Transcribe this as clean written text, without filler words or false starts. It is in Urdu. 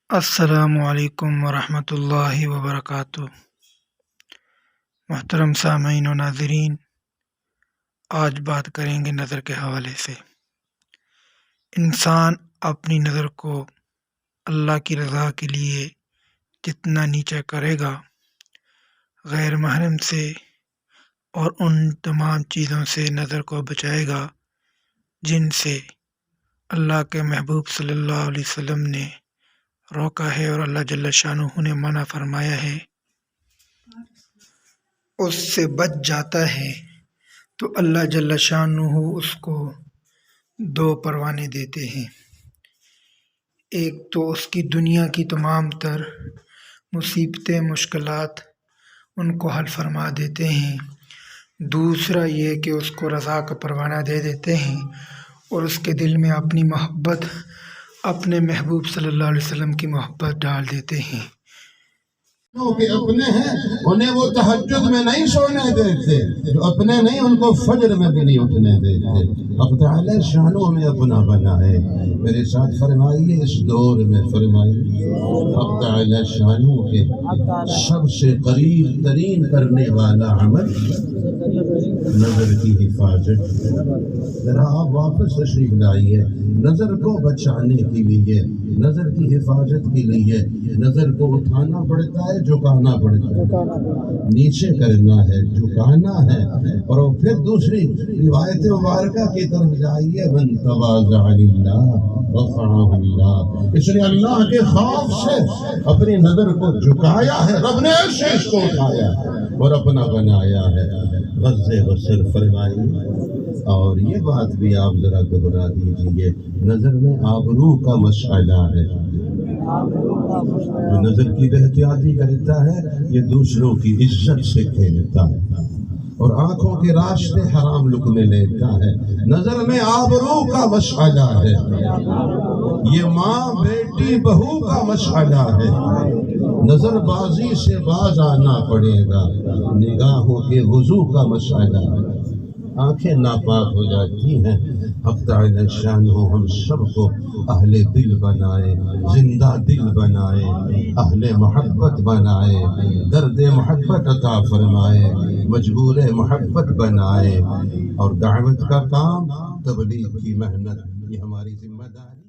السلام علیکم ورحمۃ اللہ وبرکاتہ۔ محترم سامعین و ناظرین، آج بات کریں گے نظر کے حوالے سے۔ انسان اپنی نظر کو اللہ کی رضا کے لیے جتنا نیچا کرے گا، غیر محرم سے اور ان تمام چیزوں سے نظر کو بچائے گا جن سے اللہ کے محبوب صلی اللہ علیہ وسلم نے روکا ہے اور اللہ جل شانہ نے منع فرمایا ہے، اس سے بچ جاتا ہے تو اللہ جل شانہ اس کو دو پروانے دیتے ہیں۔ ایک تو اس کی دنیا کی تمام تر مصیبتیں، مشکلات ان کو حل فرما دیتے ہیں۔ دوسرا یہ کہ اس کو رضا کا پروانہ دے دیتے ہیں اور اس کے دل میں اپنی محبت، اپنے محبوب صلی اللہ علیہ وسلم کی محبت ڈال دیتے ہیں۔ کہ اپنے ہیں انہیں وہ تہجد میں نہیں سونے دیتے، جو اپنے نہیں ان کو فجر میں بھی نہیں اٹھنے دیتے۔ اب تعالی شانوں میں اپنا بنا ہے، میرے ساتھ فرمائیے اس دور میں فرمائیے، اب تعالی شانوں کے سب سے قریب ترین کرنے والا عمل نظر کی حفاظت۔ ذرا آپ واپس تشریف لائیے، نظر کو بچانے کے لیے، نظر کی حفاظت کے لیے نظر کو اٹھانا پڑتا ہے، جھکانا پڑتا ہے، نیچے کرنا ہے، جھکانا ہے۔ اور پھر دوسری روایت مبارکہ کی طرف جائیے، من تواضع للہ رفعہ اللہ، اس لیے اللہ کے خوف سے اپنی نظر کو جھکایا ہے، رب نے اس چیز کو اٹھایا اور اپنا بنایا ہے۔ غزے غسل فرمائیے۔ اور یہ بات بھی آپ ذرا دہرا دیجیے، نظر میں آبرو کا مشعلہ ہے، جو نظر کی احتیاطی کرتا ہے یہ دوسروں کی عزت سے کھیلتا ہے اور آنکھوں کے راستے حرام لقمے لیتا ہے۔ نظر میں آبرو کا مشعلہ ہے، یہ ماں بیٹی بہو کا مشعلہ ہے۔ نظر بازی سے باز آنا پڑے گا، نگاہوں کے وضو کا مشعلہ ہے۔ آنکھیں ناپاک ہو جاتی ہیں، اب تعالی شانہ ہم سب کو اہل دل بنائے، زندہ دل بنائے، اہل محبت بنائے، درد محبت عطا فرمائے، مجبور محبت بنائے۔ اور دعوت کا کام، تبلیغ کی محنت، یہ ہماری ذمہ داری